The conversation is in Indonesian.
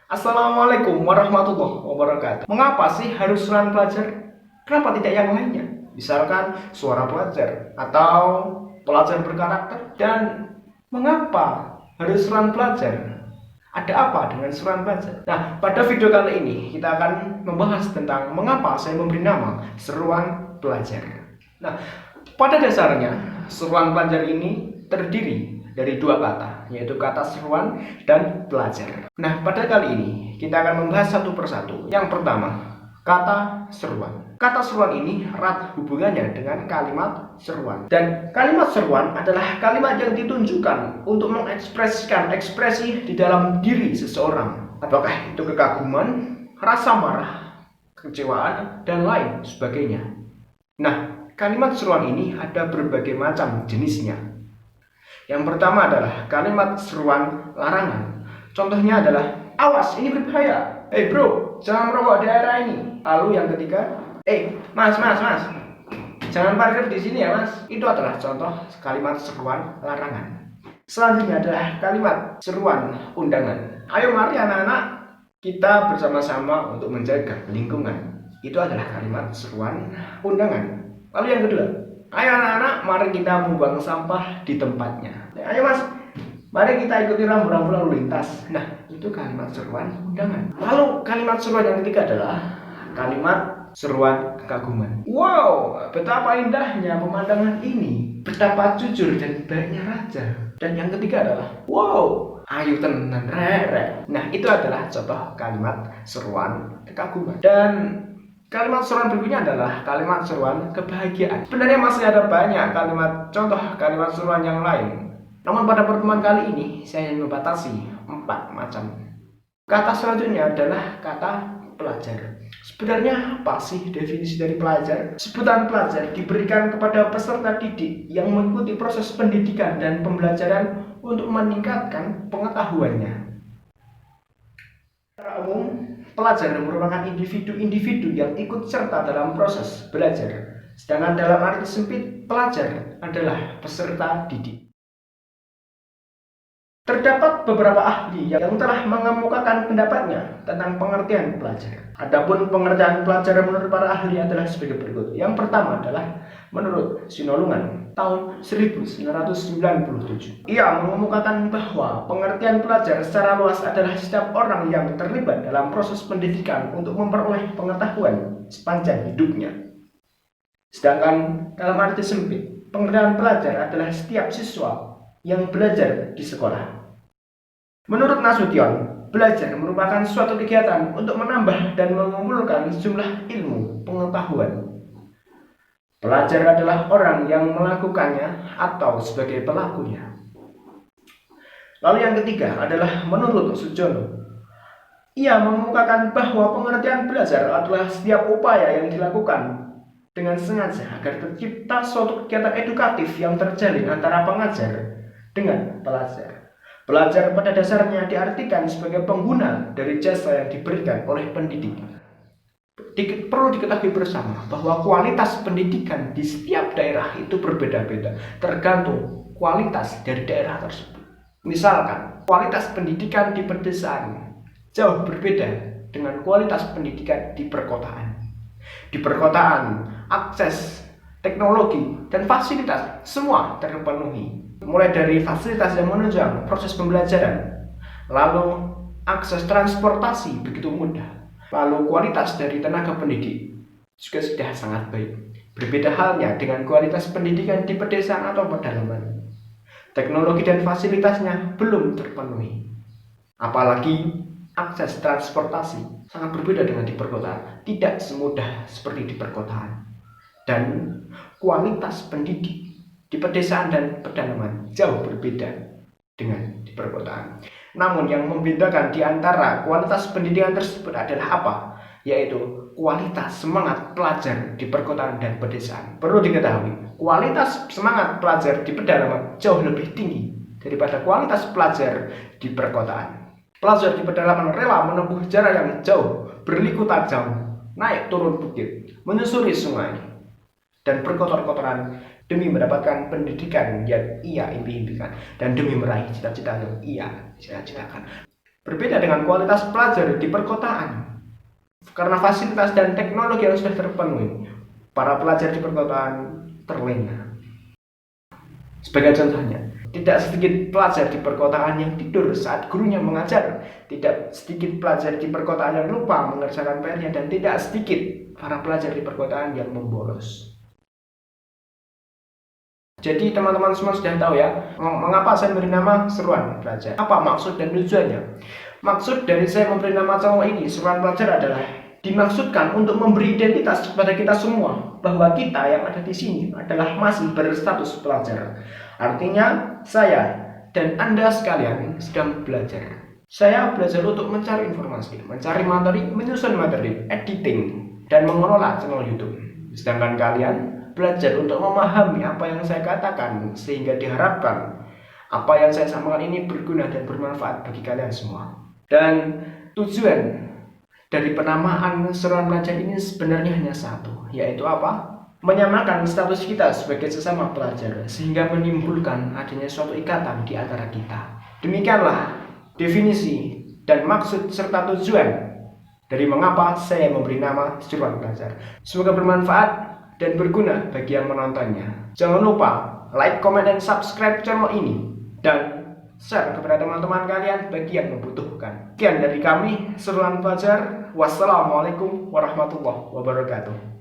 Assalamualaikum warahmatullahi wabarakatuh. Mengapa sih harus surat pelajar? Kenapa tidak yang lainnya? Misalkan suara pelajar atau pelajar berkarakter. Dan mengapa harus surat pelajar? Ada apa dengan surat pelajar? Nah, pada video kali ini kita akan membahas tentang mengapa saya memberi nama seruan pelajar. Nah, pada dasarnya seruan pelajar ini terdiri dari dua kata, yaitu kata seruan dan pelajar. Nah, pada kali ini kita akan membahas satu persatu. Yang pertama, kata seruan. Kata seruan ini erat hubungannya dengan kalimat seruan. Dan kalimat seruan adalah kalimat yang ditunjukkan untuk mengekspresikan ekspresi di dalam diri seseorang. Apakah itu kekaguman, rasa marah, kekecewaan, dan lain sebagainya. Nah, kalimat seruan ini ada berbagai macam jenisnya. Yang pertama adalah kalimat seruan larangan. Contohnya adalah, awas ini berbahaya. Bro, jangan merokok di daerah ini. Lalu yang ketiga, mas, jangan parkir di sini ya mas. Itu adalah contoh kalimat seruan larangan. Selanjutnya adalah kalimat seruan undangan. Ayo mari anak-anak, kita bersama-sama untuk menjaga lingkungan. Itu adalah kalimat seruan undangan. Lalu yang kedua, ayo anak-anak, mari kita membuang sampah di tempatnya. Ayo mas, mari kita ikuti rambu-rambu lalu lintas. Nah, itu kalimat seruan undangan. Lalu kalimat seruan yang ketiga adalah kalimat seruan kekaguman. Wow, betapa indahnya pemandangan ini. Betapa jujur dan baiknya raja. Dan yang ketiga adalah, wow, ayu tenan rere. Nah, itu adalah contoh kalimat seruan kekaguman. Dan kalimat seruan berikutnya adalah kalimat seruan kebahagiaan. Sebenarnya masih ada banyak contoh kalimat seruan yang lain. Namun pada pertemuan kali ini saya ingin membatasi 4 macam. Kata selanjutnya adalah kata pelajar. Sebenarnya apa sih definisi dari pelajar? Sebutan pelajar diberikan kepada peserta didik yang mengikuti proses pendidikan dan pembelajaran untuk meningkatkan pengetahuannya. Secara umum, pelajar merupakan individu-individu yang ikut serta dalam proses belajar. Sedangkan dalam arti sempit, pelajar adalah peserta didik. Terdapat beberapa ahli yang telah mengemukakan pendapatnya tentang pengertian pelajar. Adapun pengertian pelajar menurut para ahli adalah sebagai berikut. Yang pertama adalah menurut Sinolongan tahun 1997. Ia mengemukakan bahwa pengertian pelajar secara luas adalah setiap orang yang terlibat dalam proses pendidikan untuk memperoleh pengetahuan sepanjang hidupnya. Sedangkan dalam arti sempit, pengertian pelajar adalah setiap siswa yang belajar di sekolah. Menurut Nasution, belajar merupakan suatu kegiatan untuk menambah dan mengumpulkan sejumlah ilmu pengetahuan. Pelajar adalah orang yang melakukannya atau sebagai pelakunya. Lalu yang ketiga adalah menurut Sujono. Ia mengemukakan bahwa pengertian belajar adalah setiap upaya yang dilakukan dengan sengaja agar tercipta suatu kegiatan edukatif yang terjalin antara pengajar dengan pelajar. Pelajar pada dasarnya diartikan sebagai pengguna dari jasa yang diberikan oleh pendidik. Perlu diketahui bersama bahwa kualitas pendidikan di setiap daerah itu berbeda-beda, tergantung kualitas dari daerah tersebut. Misalkan, kualitas pendidikan di pedesaan jauh berbeda dengan kualitas pendidikan di perkotaan. Di perkotaan, akses teknologi dan fasilitas semua terpenuhi. Mulai dari fasilitas yang menunjang proses pembelajaran, lalu akses transportasi begitu mudah, lalu kualitas dari tenaga pendidik juga sudah sangat baik. Berbeda halnya dengan kualitas pendidikan di pedesaan atau pedalaman. Teknologi dan fasilitasnya belum terpenuhi. Apalagi akses transportasi sangat berbeda dengan di perkotaan, tidak semudah seperti di perkotaan. Dan kualitas pendidik di pedesaan dan pedalaman jauh berbeda dengan di perkotaan. Namun yang membedakan di antara kualitas pendidikan tersebut adalah apa? Yaitu kualitas semangat pelajar di perkotaan dan pedesaan. Perlu diketahui, kualitas semangat pelajar di pedalaman jauh lebih tinggi daripada kualitas pelajar di perkotaan. Pelajar di pedalaman rela menempuh jarak yang jauh, berliku tajam, naik turun bukit, menyusuri sungai, dan berkotor-kotoran demi mendapatkan pendidikan yang ia impikan dan demi meraih cita-cita yang ia cita-citakan. Berbeda dengan kualitas pelajar di perkotaan. Karena fasilitas dan teknologi yang sudah terpenuhi, para pelajar di perkotaan terlena. Sebagai contohnya, tidak sedikit pelajar di perkotaan yang tidur saat gurunya mengajar, tidak sedikit pelajar di perkotaan yang lupa mengerjakan PR-nya, dan tidak sedikit para pelajar di perkotaan yang membolos. Jadi teman-teman semua sudah tahu ya, mengapa saya memberi nama Seruan Pelajar. Apa maksud dan tujuannya? Maksud dari saya memberi nama channel ini, Seruan Pelajar, adalah dimaksudkan untuk memberi identitas kepada kita semua bahwa kita yang ada di sini adalah masih berstatus pelajar. Artinya saya dan Anda sekalian sedang belajar. Saya belajar untuk mencari informasi, mencari materi, menyusun materi, editing, dan mengelola channel YouTube. Sedangkan kalian belajar untuk memahami apa yang saya katakan, sehingga diharapkan apa yang saya sampaikan ini berguna dan bermanfaat bagi kalian semua. Dan tujuan dari penamaan Seruan Pelajar ini sebenarnya hanya satu, yaitu apa? Menyamakan status kita sebagai sesama pelajar, sehingga menimbulkan adanya suatu ikatan di antara kita. Demikianlah definisi dan maksud serta tujuan dari mengapa saya memberi nama Seruan Pelajar. Semoga bermanfaat dan berguna bagi yang menontonnya. Jangan lupa like, comment, dan subscribe channel ini, dan share kepada teman-teman kalian bagi yang membutuhkan. Sekian dari kami, Seruan Pelajar. Wassalamualaikum warahmatullahi wabarakatuh.